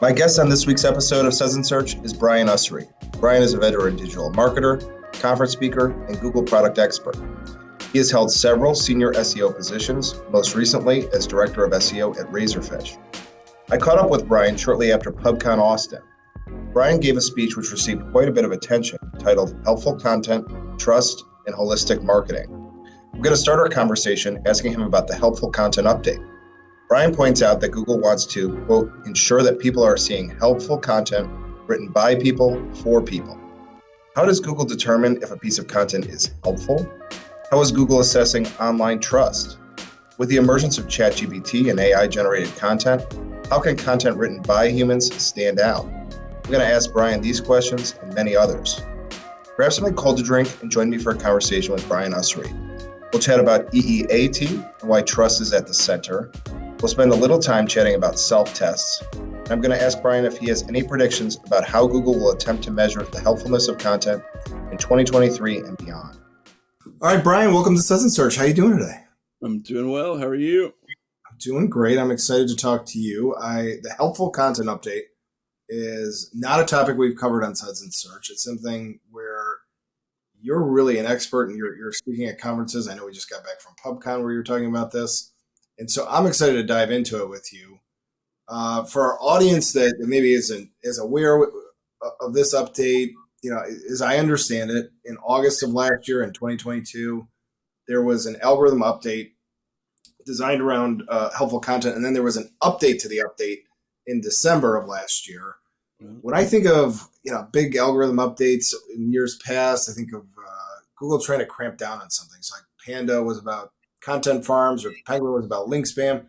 My guest on this week's episode of Suds Search is Brian Ussery. Brian is a veteran digital marketer, conference speaker, and Google product expert. He has held several senior SEO positions, most recently as Director of SEO at Razorfish. I caught up with Brian shortly after PubCon Austin. Brian gave a speech which received quite a bit of attention, titled Helpful Content, Trust, and Holistic Marketing. I'm going to start our conversation asking him about the Helpful Content Update. Brian points out that Google wants to, quote, ensure that people are seeing helpful content written by people for people. How does Google determine if a piece of content is helpful? How is Google assessing online trust? With the emergence of ChatGPT and AI-generated content, how can content written by humans stand out? I'm going to ask Brian these questions and many others. Grab something cold to drink and join me for a conversation with Brian Ussery. We'll chat about EEAT and why trust is at the center. We'll spend a little time chatting about self-tests. And I'm going to ask Brian if he has any predictions about how Google will attempt to measure the helpfulness of content in 2023 and beyond. All right, Brian, welcome to Suds Search. How are you doing today? I'm doing well. How are you? I'm doing great. I'm excited to talk to you. The helpful content update is not a topic we've covered on Suds Search. It's something where you're really an expert and you're speaking at conferences. I know we just got back from PubCon where you were talking about this. And so I'm excited to dive into it with you. For our audience that maybe isn't as aware of this update, as I understand it, in August of last year in 2022, there was an algorithm update designed around helpful content. And then there was an update to the update in December of last year. When I think of big algorithm updates in years past, I think of Google trying to cramp down on something. So like Panda was about content farms, or Penguin was about link spam.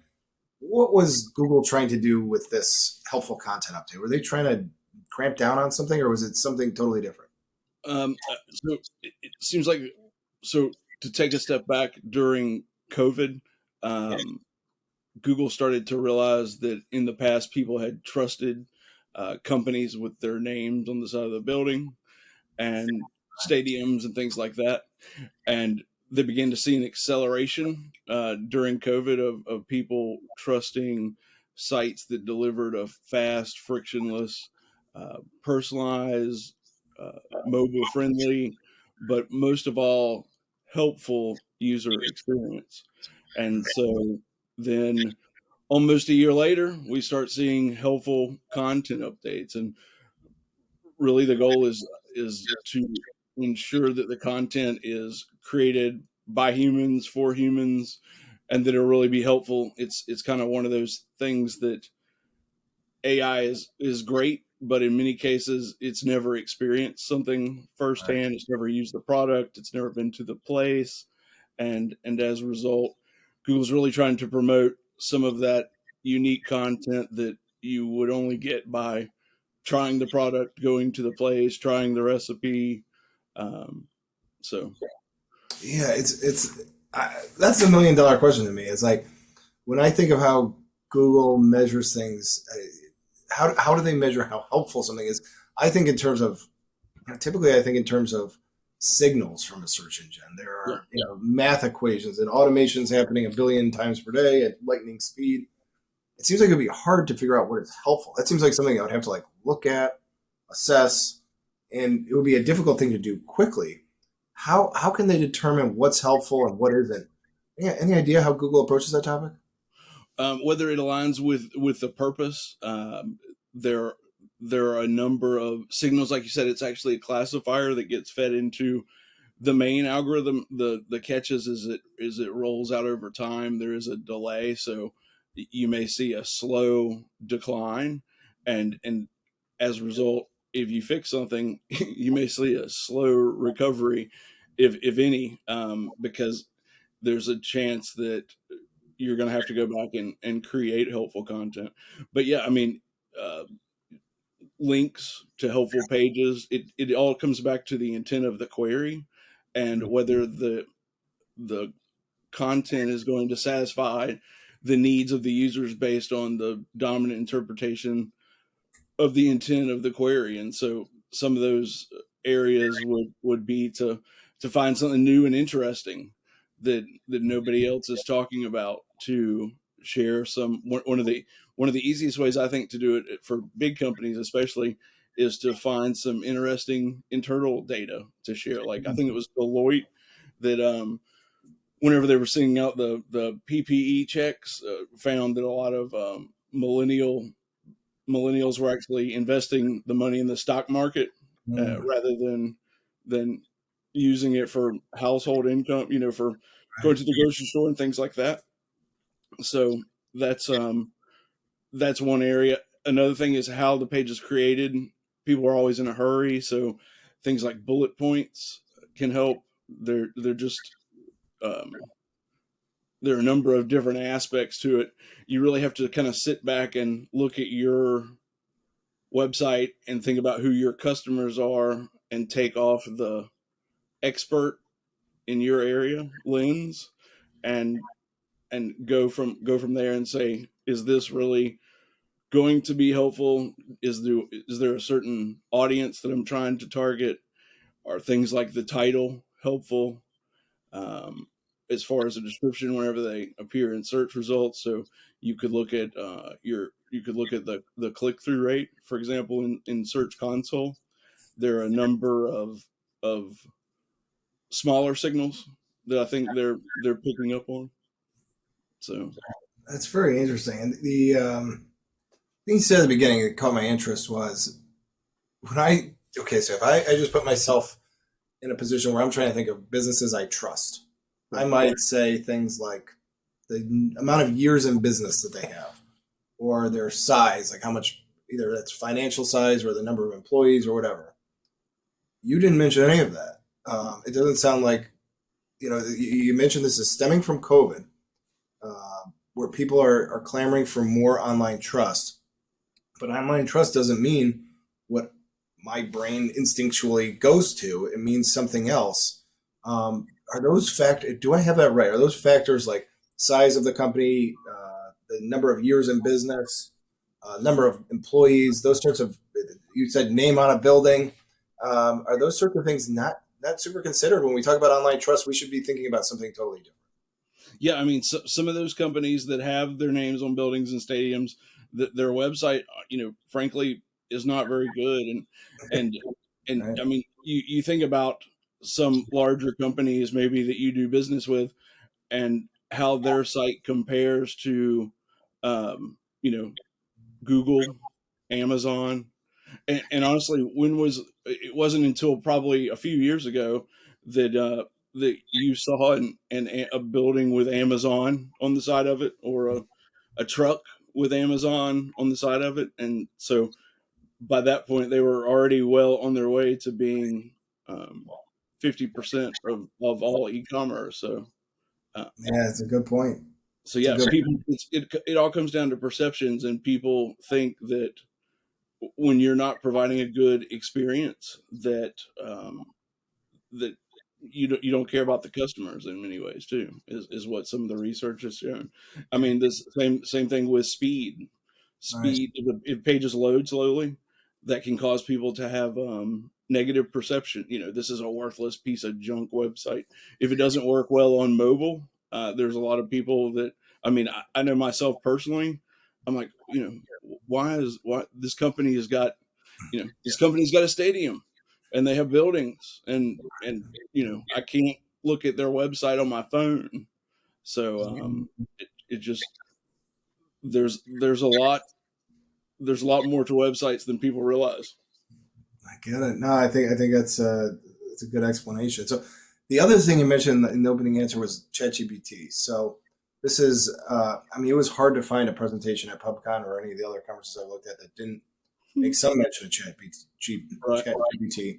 What was Google trying to do with this helpful content update? Were they trying to cramp down on something, or was it something totally different? So it seems like, to take a step back during COVID, Google started to realize that in the past people had trusted companies with their names on the side of the building and stadiums and things like that. And they began to see an acceleration during COVID of people trusting sites that delivered a fast, frictionless, personalized, mobile-friendly, but most of all, helpful user experience. And so then almost a year later, we start seeing helpful content updates. And really the goal is to ensure that the content is created by humans for humans and that it'll really be helpful. It's kind of one of those things that AI is great, but in many cases it's never experienced something firsthand. It's never used the product. It's never been to the place. And as a result, Google's really trying to promote some of that unique content that you would only get by trying the product, going to the place, trying the recipe. Yeah, that's $1 million question to me. It's like when I think of how Google measures things, how do they measure how helpful something is? I think in terms of signals from a search engine. There are math equations and automations happening 1 billion times per day at lightning speed. It seems like it'd be hard to figure out what is helpful. That seems like something I would have to look at, assess, and it would be a difficult thing to do quickly. How can they determine what's helpful and what isn't? Yeah, any idea how Google approaches that topic? Whether it aligns with the purpose, there are a number of signals. Like you said, it's actually a classifier that gets fed into the main algorithm. The catch is it rolls out over time. There is a delay, so you may see a slow decline, and as a result, if you fix something, you may see a slow recovery, if any, because there's a chance that you're going to have to go back and create helpful content. But yeah, I mean, links to helpful pages, it all comes back to the intent of the query and whether the content is going to satisfy the needs of the users based on the dominant interpretation of the intent of the query. And so some of those areas would be to find something new and interesting that nobody else is talking about, to share one of the easiest ways I think to do it for big companies, especially, is to find some interesting internal data to share. Like I think it was Deloitte that whenever they were sending out the PPE checks, found that a lot of millennials were actually investing the money in the stock market rather than using it for household income, for going to the grocery store and things like that. So that's one area. Another thing is how the page is created. People are always in a hurry, so things like bullet points can help. They're just there are a number of different aspects to it. You really have to kind of sit back and look at your website and think about who your customers are and take off the expert in your area lens and go from there and say, is this really going to be helpful? Is there a certain audience that I'm trying to target? Are things like the title helpful? As far as a description, whenever they appear in search results, so you could look at the click through rate, for example, in Search Console. There are a number of smaller signals that I think they're picking up on. So That's very interesting. And the thing you said at the beginning that caught my interest was so if I just put myself in a position where I'm trying to think of businesses I trust, I might say things like the amount of years in business that they have, or their size, like how much, either that's financial size or the number of employees or whatever. You didn't mention any of that. It doesn't sound like, you mentioned this is stemming from COVID, where people are clamoring for more online trust. But online trust doesn't mean what my brain instinctually goes to. It means something else. Are those do I have that right? Are those factors like size of the company, the number of years in business, number of employees, those sorts of, you said name on a building. Are those sorts of things not super considered when we talk about online trust? We should be thinking about something totally different. Yeah, I mean, some of those companies that have their names on buildings and stadiums, their website, frankly, is not very good. And Right. I mean, you think about some larger companies maybe that you do business with, and how their site compares to, Google, Amazon, and honestly, it wasn't until probably a few years ago that that you saw a building with Amazon on the side of it, or a truck with Amazon on the side of it, and so by that point they were already well on their way to being 50% of all e-commerce. So Yeah, it's a good point. so yeah, people, it all comes down to perceptions, and people think that when you're not providing a good experience, that that you don't care about the customers in many ways too, is what some of the research has shown. I mean, this same thing with speed. Right. If pages load slowly, that can cause people to have negative perception. This is a worthless piece of junk website. If it doesn't work well on mobile, there's a lot of people that, I mean, I know myself personally, I'm like, why this company has got, this company's got a stadium and they have buildings, and I can't look at their website on my phone. So it just, there's a lot more to websites than people realize. I get it. No, I think that's a good explanation. So the other thing you mentioned in the opening answer was ChatGPT. So this is, it was hard to find a presentation at PubCon or any of the other conferences I looked at that didn't make some mention of ChatGPT.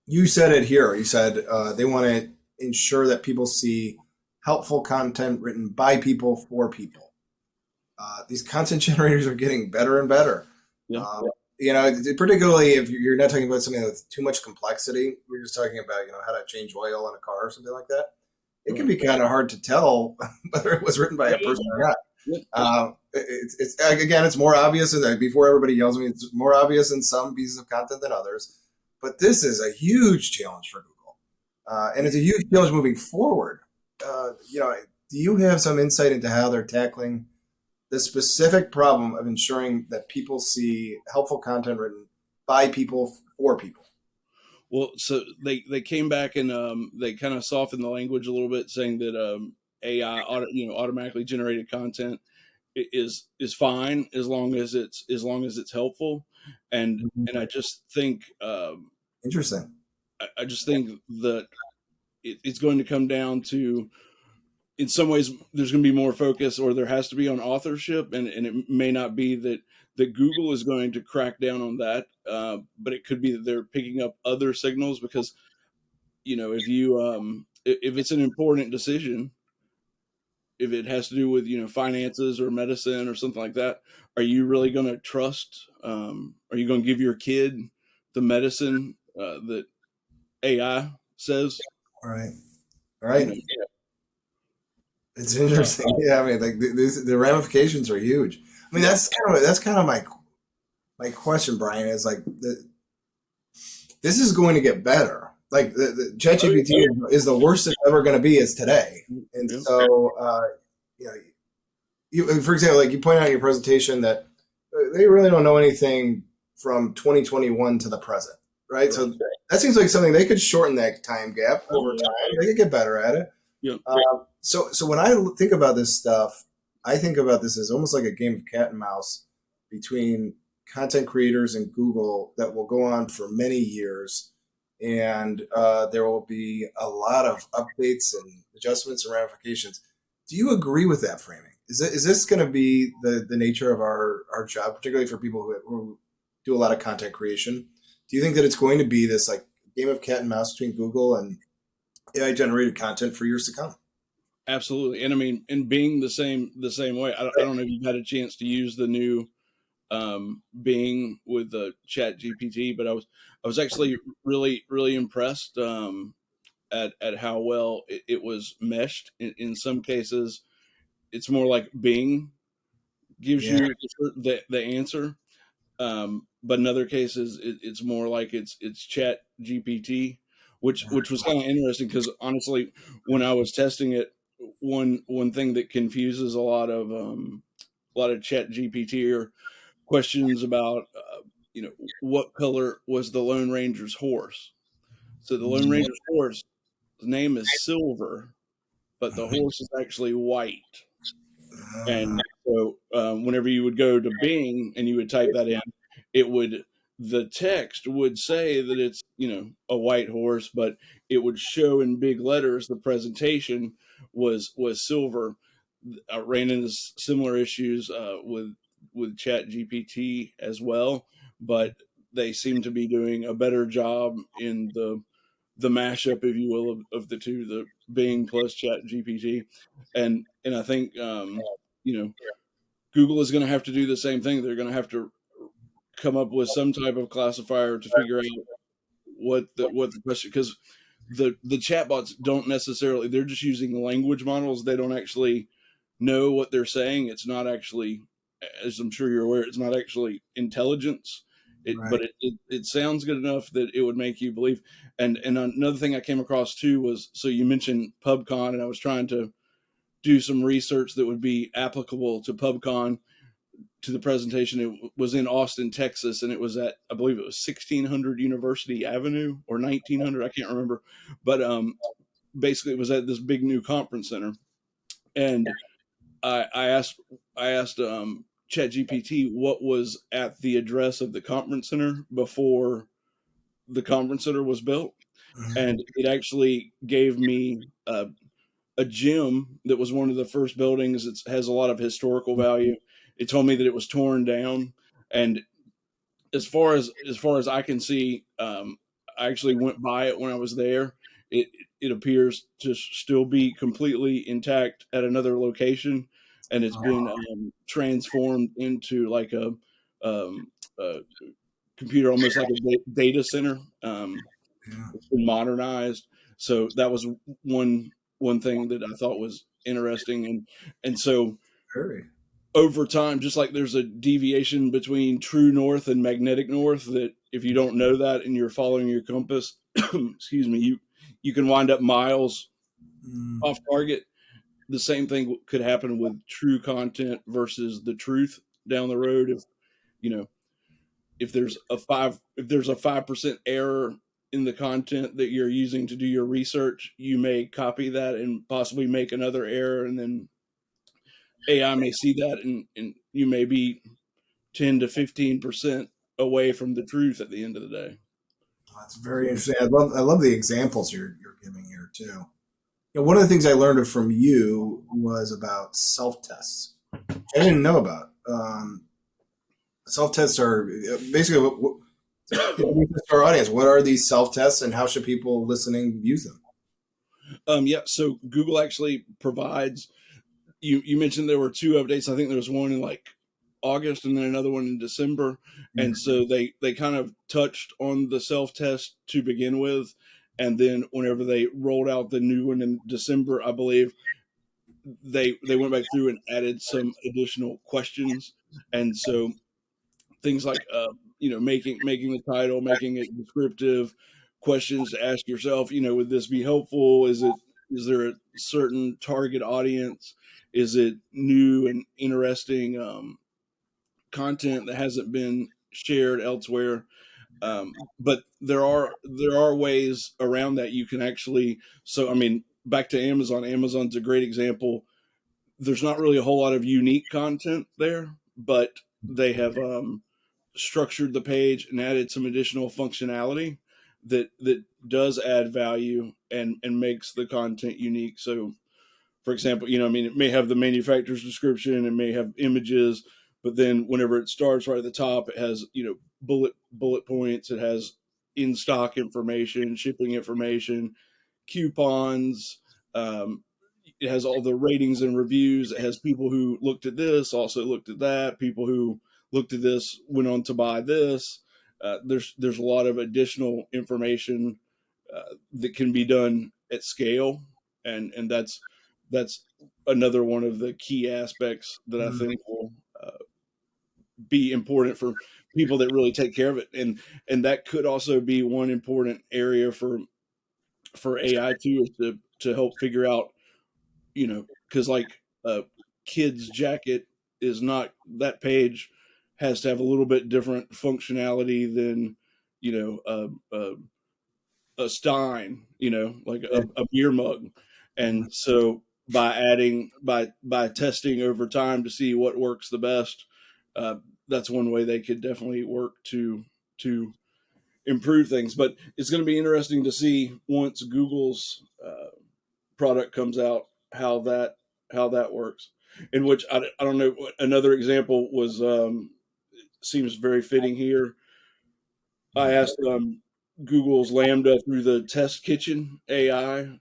You said it here. You said they want to ensure that people see helpful content written by people for people. These content generators are getting better and better. Yeah. Particularly if you're not talking about something with too much complexity, you're just talking about, how to change oil in a car or something like that. It can be kind of hard to tell whether it was written by a person or not. It's more obvious, and before everybody yells at me, it's more obvious in some pieces of content than others. But this is a huge challenge for Google, and it's a huge challenge moving forward. do you have some insight into how they're tackling the specific problem of ensuring that people see helpful content written by people for people? Well, so they came back and they kind of softened the language a little bit, saying that AI automatically generated content is fine as long as it's helpful, and Mhm. I just think Interesting. I just think that it's going to come down to, in some ways, there's going to be more focus, or there has to be, on authorship, and it may not be that Google is going to crack down on that, but it could be that they're picking up other signals, because if you if it's an important decision, if it has to do with finances or medicine or something like that, are you really going to trust? Are you going to give your kid the medicine that AI says? All right. All You right. know, It's uh, interesting. Yeah, I mean, like the ramifications are huge. I mean, yeah, that's kind of my question, Brian. Is like this is going to get better. Like the oh ChatGPT is the worst it's ever going to be is today, yeah, and yeah, so you know, for example, like you point out in your presentation that they really don't know anything from 2021 to the present, right? right. So that seems like something they could shorten that time gap Oh over yeah, time. They could get better at it. yeah, So when I think about this stuff, I think about this as almost like a game of cat and mouse between content creators and Google that will go on for many years, and there will be a lot of updates and adjustments and ramifications. Do you agree with that framing? Is this going to be the nature of our job, particularly for people who do a lot of content creation? Do you think that it's going to be this like game of cat and mouse between Google and AI generated content for years to come? absolutely. And I mean, and being the same way. I don't know if you've had a chance to use the new Bing with the Chat GPT, but I was actually really impressed at how well it was meshed. In some cases, it's more like Bing gives Yeah. you the answer, but in other cases, it's more like it's Chat GPT, which was kind of interesting, because honestly, when I was testing it, one thing that confuses a lot of Chat GPT are questions about what color was the Lone Ranger's horse. So the Lone Ranger's horse, his name is Silver, but the horse is actually white. Uh, And so whenever you would go to Bing and you would type that in, it would the text would say that it's a white horse, but it would show in big letters the presentation was silver. I ran into similar issues with Chat GPT as well, but they seem to be doing a better job in the mashup, if you will, of the two, the Bing plus Chat GPT, and I think you know Google is going to have to do the same thing. They're going to have to come up with some type of classifier to figure out what the question, because the chatbots don't necessarily, they're just using language models. They don't actually know what they're saying. It's not actually, as I'm sure you're aware, it's not actually intelligence. right. But it sounds good enough that it would make you believe. And another thing I came across too was, so you mentioned PubCon, and I was trying to do some research that would be applicable to PubCon, to the presentation. It was in Austin, Texas, and it was at, I believe it was 1600 University Avenue or 1900, I can't remember, but basically it was at this big new conference center. And I asked ChatGPT what was at the address of the conference center before the conference center was built, Mhm. and it actually gave me a gym that was one of the first buildings. It has a lot of historical value. It told me that it was torn down, and as far as I can see, I actually went by it when I was there. It it appears to still be completely intact at another location, and it's been transformed into like um, a computer, almost like a data center. Yeah. It's been modernized, so that was one thing that I thought was interesting, and so Very. over time, just like there's a deviation between true north and magnetic north, that if you don't know that and you're following your compass, excuse me, you can wind up miles Mm. off target. the same thing could happen with true content versus the truth down the road. If you know if there's a 5% error in the content that you're using to do your research, you may copy that and possibly make another error, and then AI may see that, and you may be 10 to 15% away from the truth at the end of the day. That's very interesting. I love the examples you're giving here too. One of the things I learned from you was about self tests. I didn't know about. Self tests are basically our audience. What are these self tests, and how should people listening use them? Yeah, so Google actually provides. You mentioned there were 2 updates. I think there was one in like August and then another one in December, and so they kind of touched on the self test to begin with, and then whenever they rolled out the new one in December, I believe they went back through and added some additional questions, and so things like making the title, making it descriptive, questions to ask yourself, would this be helpful? Is there a certain target audience? Is it new and interesting content that hasn't been shared elsewhere? But there are ways around that. You can actually, so I mean, back to Amazon. Amazon's a great example. There's not really a whole lot of unique content there, but they have structured the page and added some additional functionality that does add value and makes the content unique. So, for example, it may have the manufacturer's description, it may have images, but then whenever it starts right at the top, it has bullet points. It has in stock information, shipping information, coupons. It has all the ratings and reviews. It has people who looked at this, also looked at that. People who looked at this went on to buy this. There's a lot of additional information that can be done at scale, and that's another one of the key aspects that I think will be important for people that really take care of it, and that could also be one important area for AI too, is to help figure out, because like a kid's jacket is not, that page has to have a little bit different functionality than a Stein, like a beer mug. And so by testing over time to see what works the best, that's one way they could definitely work to improve things. But it's going to be interesting to see once Google's product comes out how that works. In which I don't know. Another example was seems very fitting here. I asked Google's Lambda through the Test Kitchen AI.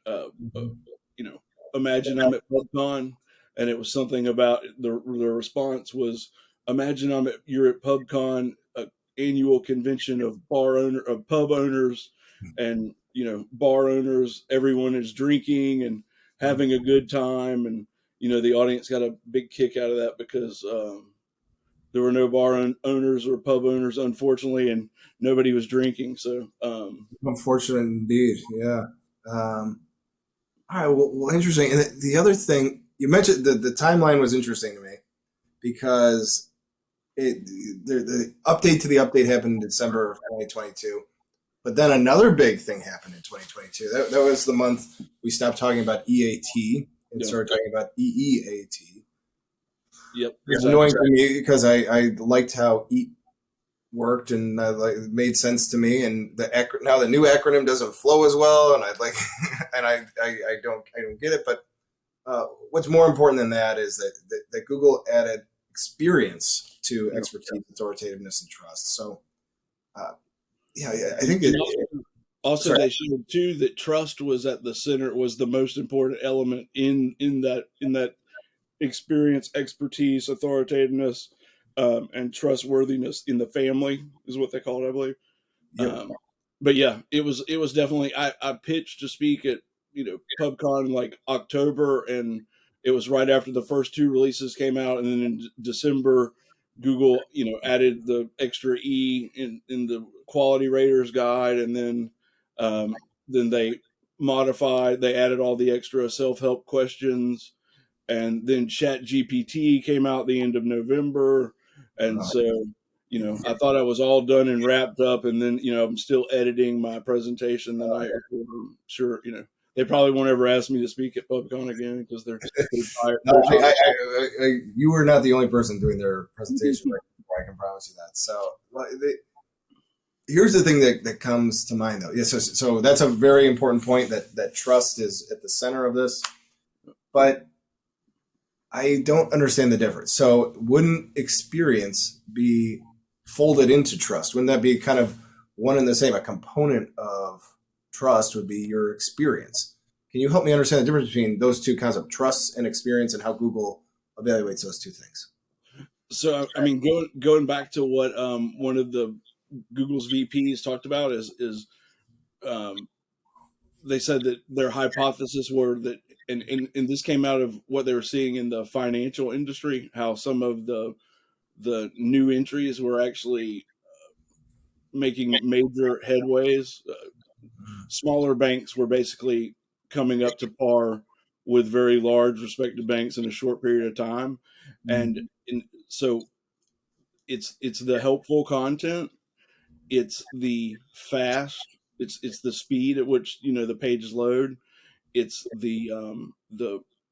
Imagine I'm at PubCon, and it was something about the response was, imagine you're at PubCon, annual convention of pub owners, and bar owners. Everyone is drinking and having a good time, and the audience got a big kick out of that because there were no owners or pub owners, unfortunately, and nobody was drinking. So unfortunate indeed. Yeah. All right. Well, interesting. And the other thing you mentioned, the timeline was interesting to me because the update to the update happened in December of 2022. But then another big thing happened in 2022. That was the month we stopped talking about EAT and started talking about EEAT. Yep. It's annoying for me because I liked how EAT worked and it made sense to me. And now the new acronym doesn't flow as well, and I don't get it. But what's more important than that is that Google added experience to expertise, authoritativeness, and trust. So. I think also they showed too that trust was at the center, was the most important element in that experience, expertise, authoritativeness, and trustworthiness in the family is what they call it, I believe. Yep. But yeah, it was definitely, I pitched to speak at PubCon in like October, and it was right after the first 2 releases came out, and then in December Google added the extra E in the quality raters guide, and then they added all the extra self-help questions, and then ChatGPT came out the end of November, and Uh, so I thought I was all done and wrapped up, and then I'm still editing my presentation the night before. I'm sure they probably won't ever ask me to speak at PubCon again because they're tired. no, They're tired. you were not the only person doing their presentation. I can promise you that. So here's the thing that comes to mind, though. Yeah, so that's a very important point, that trust is at the center of this. But I don't understand the difference. So wouldn't experience be folded into trust? Wouldn't that be kind of one and the same? A component of trust would be your experience. Can you help me understand the difference between those two kinds of trust and experience, and how Google evaluates those two things? So I mean, going back to what one of the Google's VPs talked about is they said that their hypothesis were that, and this came out of what they were seeing in the financial industry, how some of the new entries were actually making major headways. Smaller banks were basically coming up to par with very large respected banks in a short period of time, and so it's the helpful content, it's the fast, it's the speed at which the pages load, it's the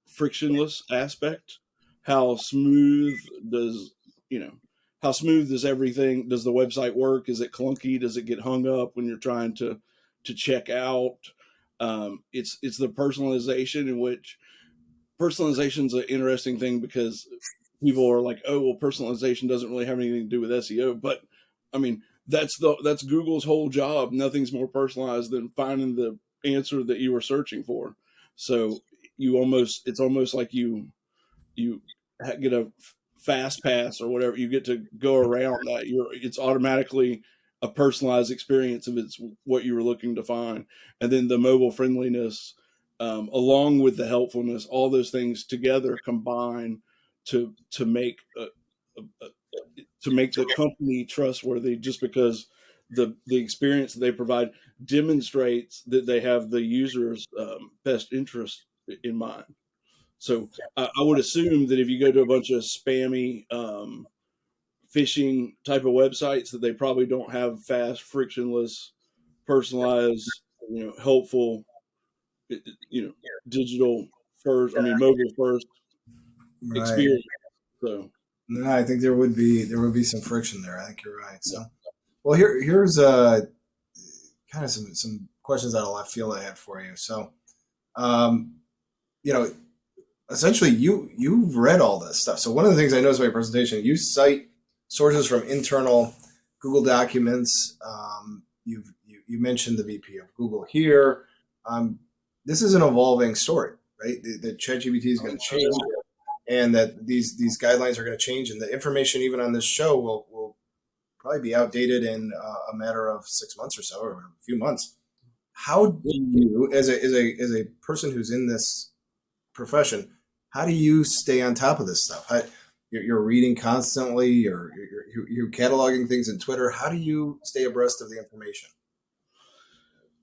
frictionless aspect. How smooth does you know how smooth does everything, does the website work? Is it clunky? Does it get hung up when you're trying to check out? It's the personalization, in which personalization is an interesting thing because people are like, oh well, personalization doesn't really have anything to do with SEO, but I mean that's Google's whole job. Nothing's more personalized than finding the answer that you were searching for. So it's almost like you get a fast pass or whatever. You get to go around that. It's automatically a personalized experience if it's what you were looking to find. And then the mobile friendliness, along with the helpfulness, all those things together combine to make to make the company trustworthy, just because the experience that they provide demonstrates that they have the user's best interest in mind. So I would assume that if you go to a bunch of spammy phishing type of websites, that they probably don't have fast, frictionless, personalized, helpful, digital first. I mean, mobile first Right. experience. So No, I think there would be some friction there. I think you're right. So, well, here's kind of some questions out of left field I had for you. So, um, you know, essentially, you've read all this stuff. So one of the things I noticed about your presentation, you cite sources from internal Google documents. You mentioned the VP of Google here. This is an evolving story, right? The ChatGPT is going to change, and that these guidelines are going to change, and the information even on this show will probably be outdated in a matter of 6 months or so, or a few months. How do you, as a person who's in this profession, how do you stay on top of this stuff? You're reading constantly, you're cataloging things in Twitter. How do you stay abreast of the information?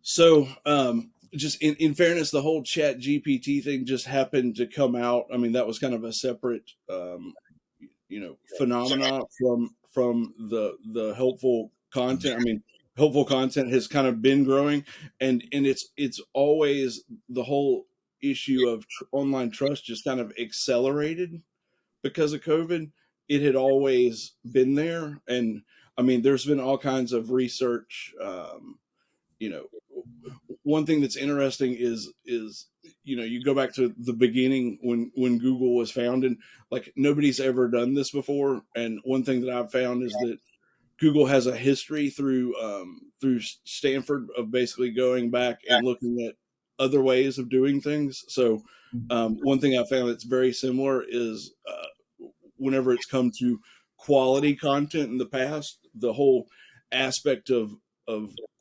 So, just in fairness, the whole Chat GPT thing just happened to come out. I mean, that was kind of a separate, phenomena from the helpful content. I mean, helpful content has kind of been growing, and it's always the whole issue of online trust just kind of accelerated because of COVID. It had always been there, and I mean, there's been all kinds of research. You know, one thing that's interesting is you go back to the beginning when Google was founded. Like, nobody's ever done this before, and one thing that I've found is that Google has a history through Stanford of basically going back and looking at other ways of doing things. So one thing I found that's very similar is whenever it's come to quality content in the past, the whole aspect of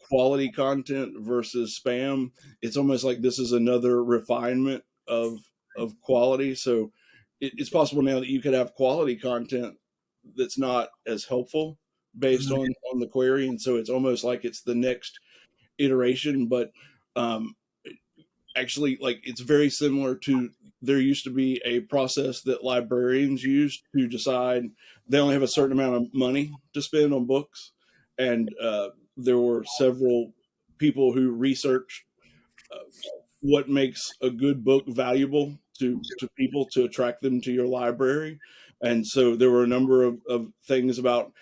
quality content versus spam, it's almost like this is another refinement of quality. So it's possible now that you could have quality content that's not as helpful based on the query, and so it's almost like it's the next iteration. But um, actually, like, it's very similar to there used to be a process that librarians used to decide they only have a certain amount of money to spend on books. And there were several people who researched what makes a good book valuable to people to attract them to your library. And so there were a number of things about,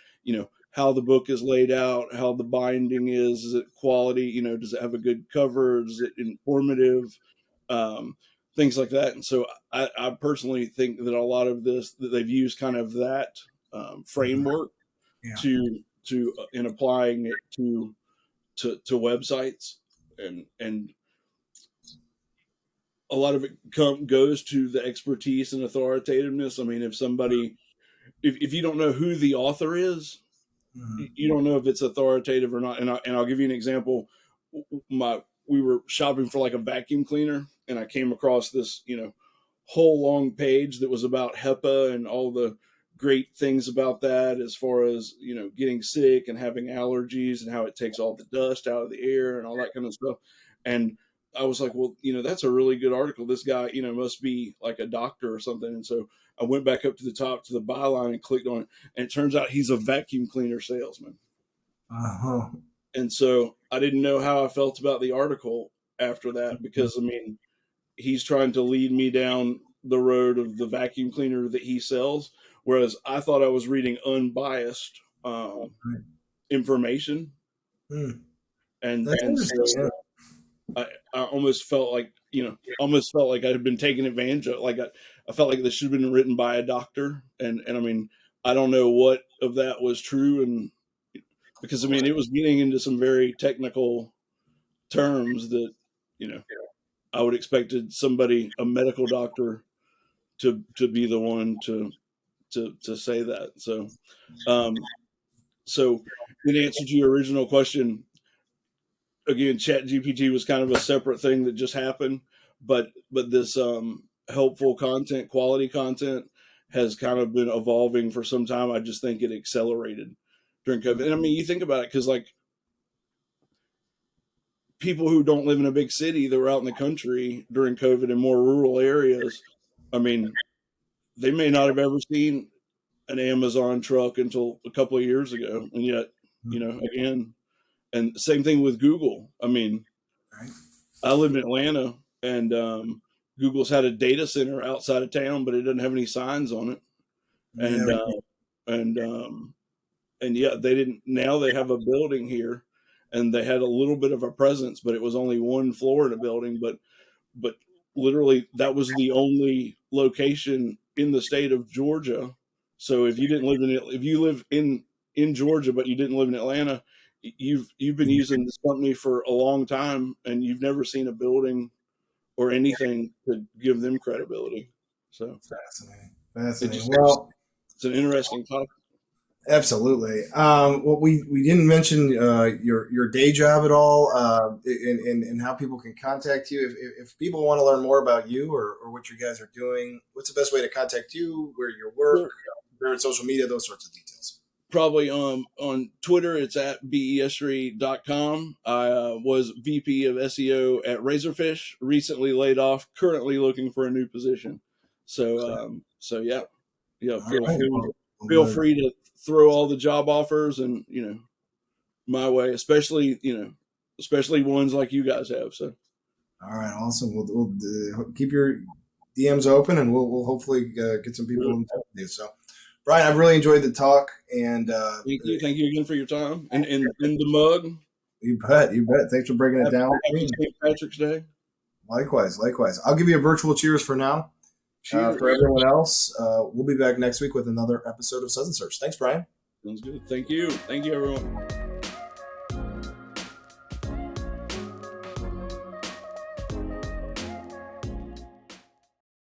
how the book is laid out, how the binding is it quality, does it have a good cover, is it informative, things like that. And so I personally think that a lot of this, that they've used kind of that framework Yeah. to in applying it to websites, and a lot of it goes to the expertise and authoritativeness. I mean, if you don't know who the author is, you don't know if it's authoritative or not. And I'll give you an example. We were shopping for like a vacuum cleaner, and I came across this, whole long page that was about HEPA and all the great things about that, as far as, getting sick and having allergies and how it takes all the dust out of the air and all that kind of stuff. And I was like, well, that's a really good article. This guy, must be like a doctor or something. And so I went back up to the top to the byline and clicked on it. And it turns out he's a vacuum cleaner salesman. Uh-huh. And so I didn't know how I felt about the article after that, because, I mean, he's trying to lead me down the road of the vacuum cleaner that he sells, whereas I thought I was reading unbiased information. And so I almost felt like, I had been taken advantage of. Like I felt like this should have been written by a doctor. And I mean, I don't know what of that was true. And because, I mean, it was getting into some very technical terms that, I would expected somebody, a medical doctor, to be the one to say that. So, so in answer to your original question, again, ChatGPT was kind of a separate thing that just happened, but this helpful content, quality content, has kind of been evolving for some time. I just think it accelerated during COVID. And I mean, you think about it, because like people who don't live in a big city, that were out in the country during COVID in more rural areas, I mean, they may not have ever seen an Amazon truck until a couple of years ago. And yet, again, and same thing with Google. I mean, I live in Atlanta, and Google's had a data center outside of town, but it doesn't have any signs on it. And yeah, they didn't. Now they have a building here, and they had a little bit of a presence, but it was only one floor in a building. But literally, that was the only location in the state of Georgia. So if you didn't live in it, if you live in Georgia but you didn't live in Atlanta, you've been using this company for a long time, and you've never seen a building or anything to give them credibility. So fascinating. Well, it's an interesting topic. Absolutely. Well, we didn't mention your day job at all, and how people can contact you. If people want to learn more about you or what you guys are doing, what's the best way to contact you? Where your work, favorite social media, those sorts of details. Probably on Twitter, it's at Ussery.com. I was VP of SEO at Razorfish, recently laid off, currently looking for a new position. So yeah, feel free to throw all the job offers and my way, especially ones like you guys have. So, all right, awesome. We'll keep your DMs open, and we'll hopefully get some people in touch with you. So, Brian, I've really enjoyed the talk, and thank you again for your time and in the mug. You bet. Thanks for breaking it down. Happy St. Patrick's Day. Likewise. I'll give you a virtual cheers for now. For everyone else, we'll be back next week with another episode of Suds Search. Thanks, Brian. Sounds good. Thank you, everyone.